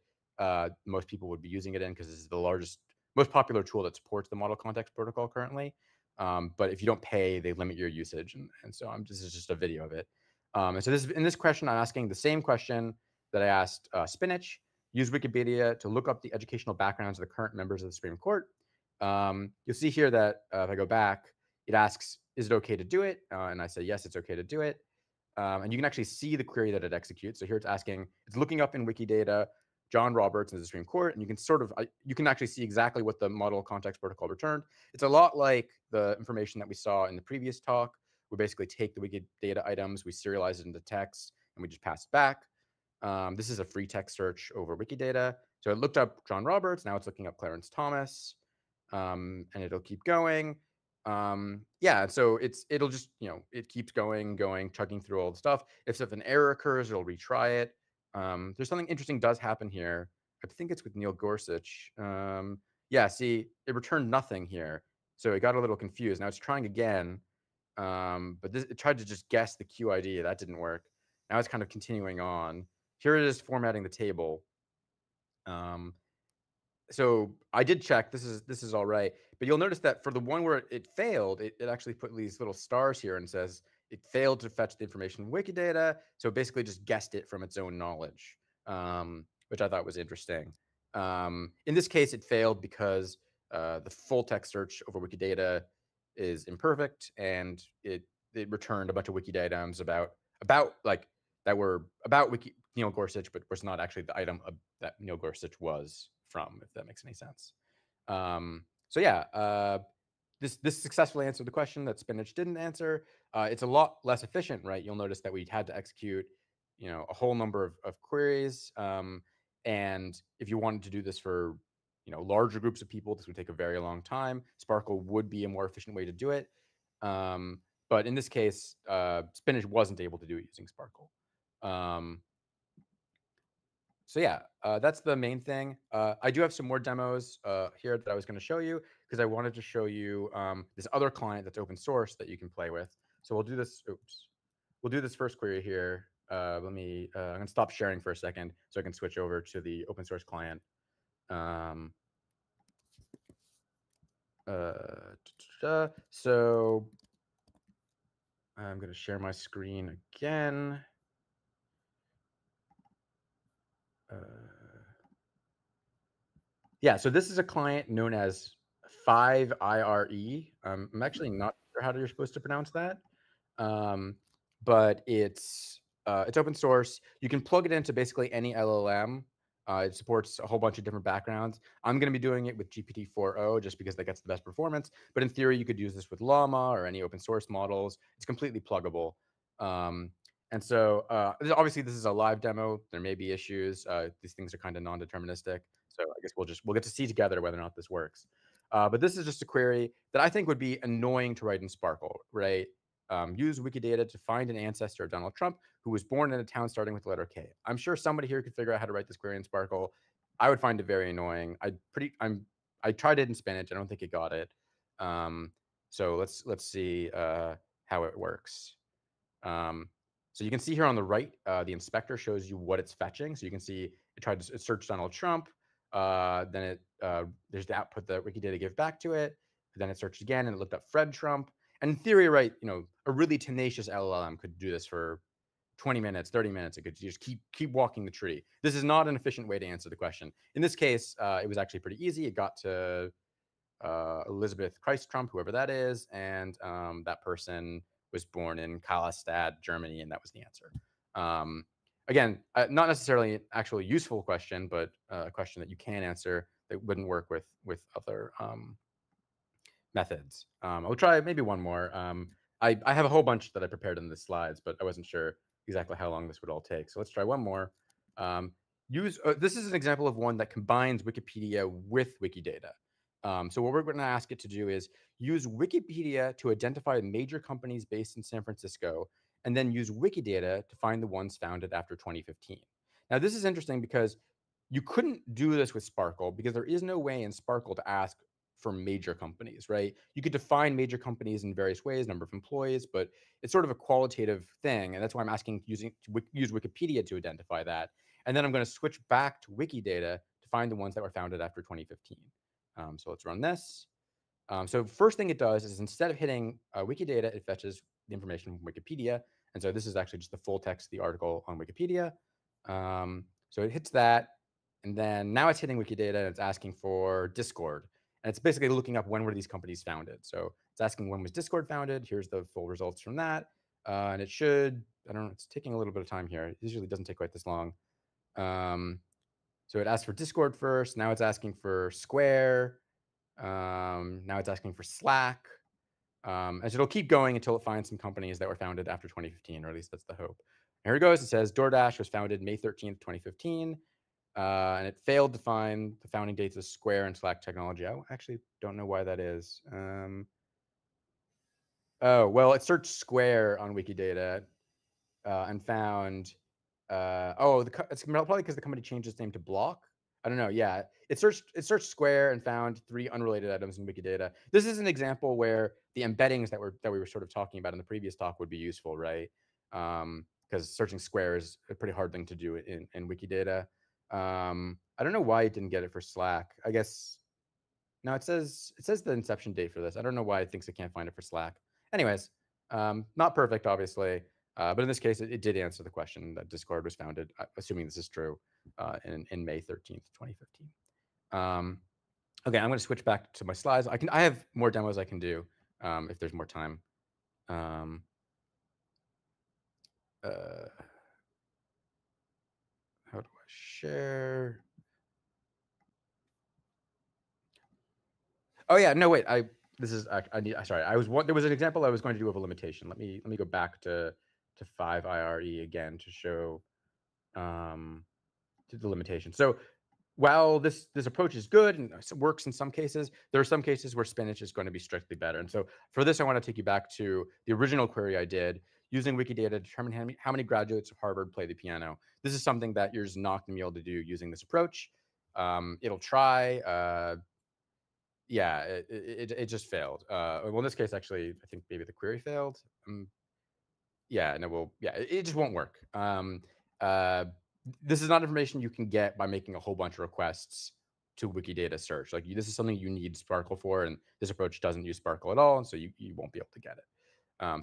most people would be using it in because this is the largest, most popular tool that supports the model context protocol currently. But if you don't pay, they limit your usage. And so this is just a video of it. And so in this question, I'm asking the same question that I asked Spinach. Use Wikipedia to look up the educational backgrounds of the current members of the Supreme Court. You'll see here that if I go back, it asks, is it okay to do it? And I say, yes, it's okay to do it. And you can actually see the query that it executes. So here it's asking, it's looking up in Wikidata, John Roberts in the Supreme Court, and you can you can actually see exactly what the model context protocol returned. It's a lot like the information that we saw in the previous talk. We basically take the Wikidata items, we serialize it into text, and we just pass it back. This is a free text search over Wikidata. So it looked up John Roberts. Now it's looking up Clarence Thomas, and it'll keep going. Yeah, so it'll just, it keeps going, chugging through all the stuff. If an error occurs, it'll retry it. There's something interesting does happen here. I think it's with Neil Gorsuch. Yeah, see, it returned nothing here. So it got a little confused. Now it's trying again, but it tried to just guess the QID. That didn't work. Now it's kind of continuing on. Here it is formatting the table. So I did check. This is all right. But you'll notice that for the one where it failed, it actually put these little stars here and says it failed to fetch the information from Wikidata. So it basically just guessed it from its own knowledge, which I thought was interesting. In this case, it failed because the full text search over Wikidata is imperfect, and it returned a bunch of Wikidata items about that were about Neil Gorsuch, but was not actually the item that Neil Gorsuch was from, if that makes any sense. So yeah, this successfully answered the question that Spinach didn't answer. It's a lot less efficient, right? You'll notice that we had to execute, a whole number of queries. And if you wanted to do this for, larger groups of people, this would take a very long time. Sparkle would be a more efficient way to do it. But in this case, Spinach wasn't able to do it using Sparkle. So yeah, that's the main thing. I do have some more demos here that I was going to show you because I wanted to show you this other client that's open source that you can play with. So we'll do this. Oops. We'll do this first query here. I'm going to stop sharing for a second so I can switch over to the open source client. So I'm going to share my screen again. Yeah, so this is a client known as 5IRE. I'm actually not sure how you're supposed to pronounce that, but it's open source. You can plug it into basically any LLM. It supports a whole bunch of different backgrounds. I'm going to be doing it with GPT-4o just because that gets the best performance. But in theory, you could use this with Llama or any open source models. It's completely pluggable. And so obviously this is a live demo. There may be issues. These things are kind of non-deterministic. So I guess we'll get to see together whether or not this works. But this is just a query that I think would be annoying to write in Sparkle, right? Use Wikidata to find an ancestor of Donald Trump who was born in a town starting with the letter K. I'm sure somebody here could figure out how to write this query in Sparkle. I would find it very annoying. I tried it in Spinach. I don't think it got it. So let's see how it works. So you can see here on the right, the inspector shows you what it's fetching. So you can see it searched Donald Trump. Then there's the output that Wikidata gave back to it. Then it searched again and it looked up Fred Trump. And in theory, right, a really tenacious LLM could do this for 20 minutes, 30 minutes. It could just keep walking the tree. This is not an efficient way to answer the question. In this case, it was actually pretty easy. It got to Elizabeth Christ Trump, whoever that is, and that person was born in Karlstadt, Germany, and that was the answer. Again, not necessarily an actually useful question, but a question that you can answer that wouldn't work with other methods. I'll try maybe one more. I have a whole bunch that I prepared in the slides, but I wasn't sure exactly how long this would all take. So let's try one more. This is an example of one that combines Wikipedia with Wikidata. So what we're going to ask it to do is use Wikipedia to identify major companies based in San Francisco, and then use Wikidata to find the ones founded after 2015. Now, this is interesting because you couldn't do this with Sparkle because there is no way in Sparkle to ask for major companies, right? You could define major companies in various ways, number of employees, but it's sort of a qualitative thing. And that's why I'm asking to use Wikipedia to identify that. And then I'm going to switch back to Wikidata to find the ones that were founded after 2015. So let's run this. So first thing it does is instead of hitting Wikidata, it fetches the information from Wikipedia. And so this is actually just the full text of the article on Wikipedia. So it hits that. And then now it's hitting Wikidata and it's asking for Discord. And it's basically looking up when were these companies founded. So it's asking when was Discord founded. Here's the full results from that. And it should, I don't know, it's taking a little bit of time here. It usually doesn't take quite this long. So it asked for Discord first. Now it's asking for Square. Now it's asking for Slack. As it'll keep going until it finds some companies that were founded after 2015, or at least that's the hope. Here it goes. It says DoorDash was founded May 13th, 2015. And it failed to find the founding dates of Square and Slack technology. I actually don't know why that is. Oh, well, it searched Square on Wikidata and found, it's probably because the company changed its name to Block. I don't know. Yeah, it searched Square and found 3 unrelated items in Wikidata. This is an example where the embeddings that we were sort of talking about in the previous talk would be useful, right? Because searching Square is a pretty hard thing to do in Wikidata. I don't know why it didn't get it for Slack. I guess no, it says the inception date for this. I don't know why it thinks it can't find it for Slack. Anyways, not perfect, obviously. But in this case, it did answer the question that Discord was founded, assuming this is true, in May 13th, 2015. Okay, I'm going to switch back to my slides. I have more demos I can do if there's more time. How do I share? Oh yeah, no wait. Sorry. There was an example I was going to do of a limitation. Let me go back to 5 IRE again to show to the limitation. So while this approach is good and works in some cases, there are some cases where spinach is going to be strictly better. And so for this, I want to take you back to the original query I did using Wikidata to determine how many graduates of Harvard play the piano. This is something that you're just not going to be able to do using this approach. It'll try. Yeah, it just failed. Well, in this case, actually, I think maybe the query failed. Yeah, no, well, yeah, it just won't work. This is not information you can get by making a whole bunch of requests to Wikidata search. Like this is something you need Sparkle for, and this approach doesn't use Sparkle at all, and so you won't be able to get it.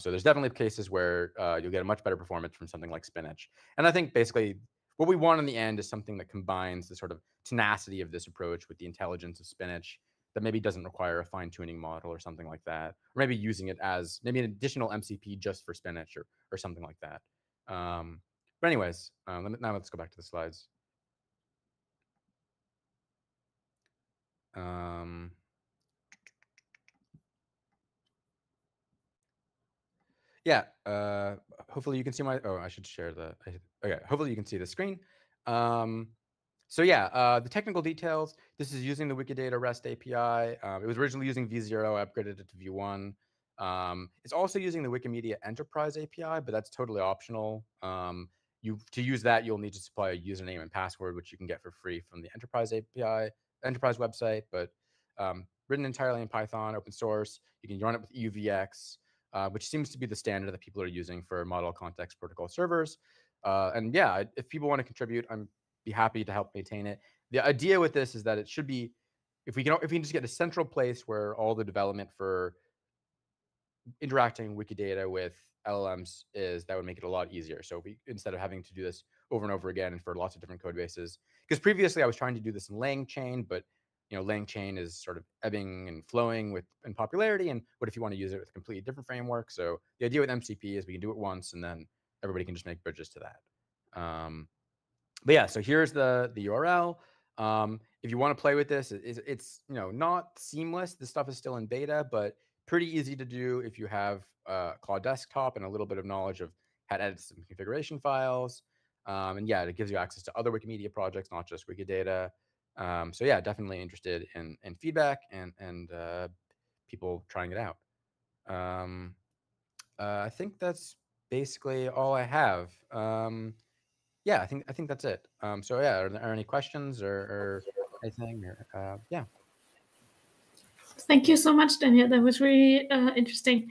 So there's definitely cases where you'll get a much better performance from something like spinach. And I think basically what we want in the end is something that combines the sort of tenacity of this approach with the intelligence of spinach that maybe doesn't require a fine-tuning model or something like that, or maybe using it as maybe an additional MCP just for spinach or something like that. But anyways, now let's go back to the slides. Yeah, hopefully you can see my, I should share okay, hopefully you can see the screen. So yeah, the technical details, this is using the Wikidata REST API. It was originally using V0, I upgraded it to V1. It's also using the Wikimedia Enterprise API, but that's totally optional. To use that, you'll need to supply a username and password, which you can get for free from the Enterprise API, Enterprise website, but written entirely in Python, open source. You can run it with EUVX, which seems to be the standard that people are using for model context protocol servers. And yeah, if people want to contribute, I'm be happy to help maintain it. The idea with this is that it should be, if we can just get a central place where all the development for interacting Wikidata with LLMs is that would make it a lot easier. So instead of having to do this over and over again and for lots of different code bases, because previously I was trying to do this in LangChain, but LangChain is sort of ebbing and flowing in popularity. And what if you want to use it with a completely different framework? So the idea with MCP is we can do it once and then everybody can just make bridges to that. But yeah, so here's the URL. If you want to play with this, it's not seamless. This stuff is still in beta, but pretty easy to do if you have Claude Desktop and a little bit of knowledge of how to edit some configuration files. And yeah, it gives you access to other Wikimedia projects, not just Wikidata. So yeah, definitely interested in feedback and people trying it out. I think that's basically all I have. Yeah, I think that's it. So yeah, are there any questions or anything? Or yeah. Thank you so much, Daniel. That was really interesting.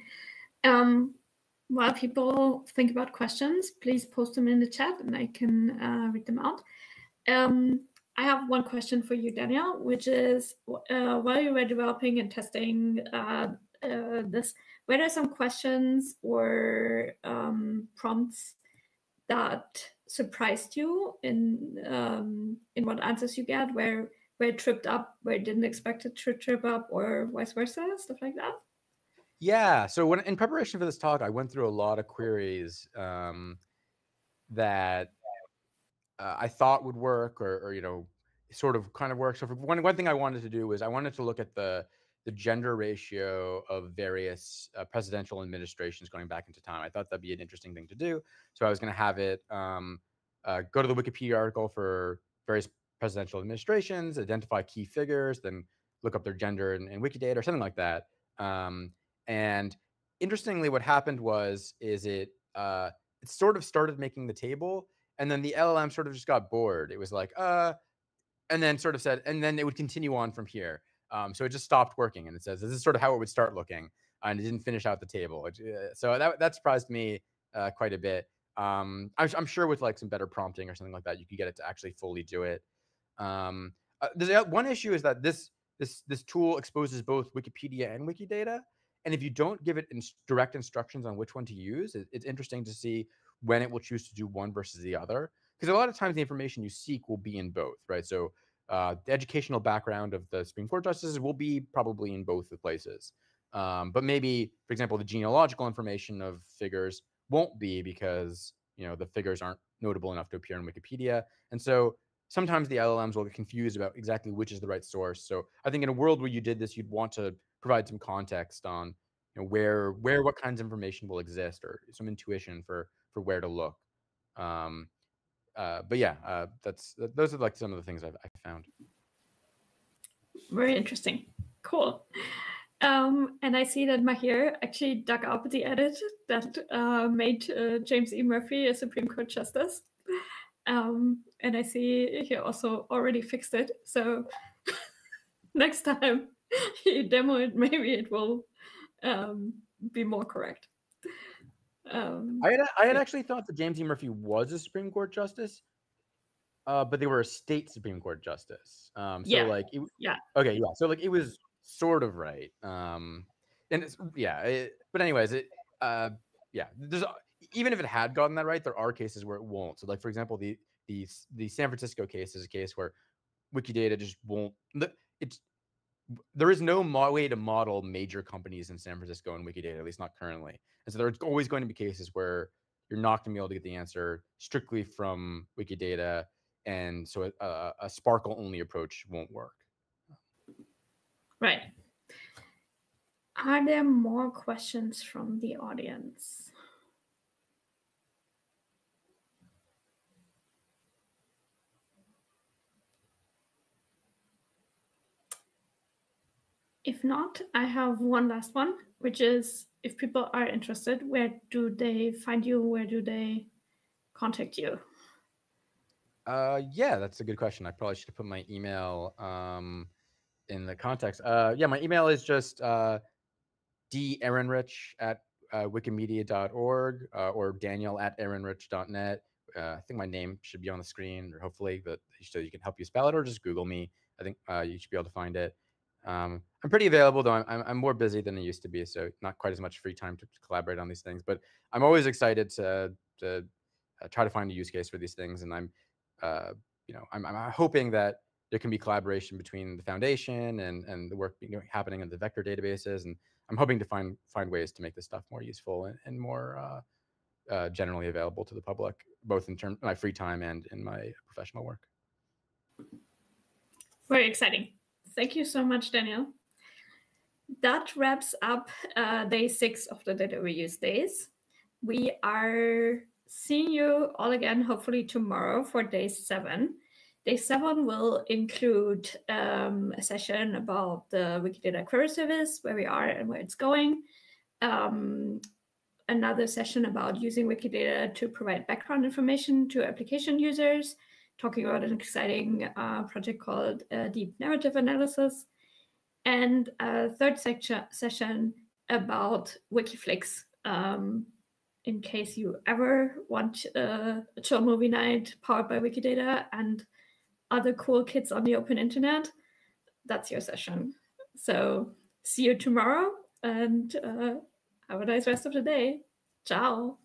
While people think about questions, please post them in the chat and I can read them out. I have one question for you, Daniel, which is while you were developing and testing this, were there some questions or prompts that surprised you in what answers you get, where it tripped up, where you didn't expect it to trip up, or vice versa, stuff like that? Yeah. So when in preparation for this talk, I went through a lot of queries that I thought would work, or sort of kind of work. So for one thing I wanted to do was I wanted to look at the gender ratio of various presidential administrations going back into time. I thought that'd be an interesting thing to do. So I was going to have it go to the Wikipedia article for various presidential administrations, identify key figures, then look up their gender in Wikidata or something like that. And interestingly, what happened is it sort of started making the table, and then the LLM sort of just got bored. It was like, and then sort of said, and then it would continue on from here. So it just stopped working, and it says this is sort of how it would start looking, and it didn't finish out the table. So that surprised me quite a bit. I'm sure with like some better prompting or something like that, you could get it to actually fully do it. There's one issue is that this tool exposes both Wikipedia and Wikidata, and if you don't give it direct instructions on which one to use, it's interesting to see when it will choose to do one versus the other. Because a lot of times the information you seek will be in both, right? So the educational background of the Supreme Court justices will be probably in both the places. But maybe, for example, the genealogical information of figures won't be because the figures aren't notable enough to appear in Wikipedia. And so sometimes the LLMs will get confused about exactly which is the right source. So I think in a world where you did this, you'd want to provide some context on where what kinds of information will exist, or some intuition for where to look. But yeah, those are like some of the things I've found. Very interesting. Cool. And I see that Mahir actually dug up the edit that made James E. Murphy a Supreme Court justice. And I see he also already fixed it. So next time you demo it, maybe it will be more correct. I had actually thought that James E. Murphy was a Supreme Court justice, but they were a state Supreme Court justice. So yeah. like, yeah. Okay, yeah. So like, it was sort of right. And it's, yeah. But anyways, yeah. There's even if it had gotten that right, there are cases where it won't. So like, for example, the San Francisco case is a case where Wikidata just won't. There is no way to model major companies in San Francisco in Wikidata, at least not currently. And so there's always going to be cases where you're not going to be able to get the answer strictly from Wikidata. And so a Sparkle only approach won't work. Right. Are there more questions from the audience? If not, I have one last one, which is if people are interested, where do they find you? Where do they contact you? Yeah, that's a good question. I probably should have put my email in the context. Yeah, my email is just dehronrich@wikimedia.org or daniel@aaronrich.net. I think my name should be on the screen, or hopefully, but so you can help you spell it, or just Google me. I think you should be able to find it. I'm pretty available, though I'm more busy than I used to be, so not quite as much free time to collaborate on these things. But I'm always excited to try to find a use case for these things, and I'm hoping that there can be collaboration between the foundation and the work happening in the vector databases, and I'm hoping to find ways to make this stuff more useful and more generally available to the public, both in terms of my free time and in my professional work. Very exciting. Thank you so much, Daniel. That wraps up day 6 of the Data Reuse Days. We are seeing you all again, hopefully tomorrow, for day 7. Day 7 will include a session about the Wikidata query service, where we are and where it's going. Another session about using Wikidata to provide background information to application users, talking about an exciting project called Deep Narrative Analysis. And a third session about Wikiflix, in case you ever want a chill movie night powered by Wikidata and other cool kids on the open internet. That's your session. So see you tomorrow, and have a nice rest of the day. Ciao.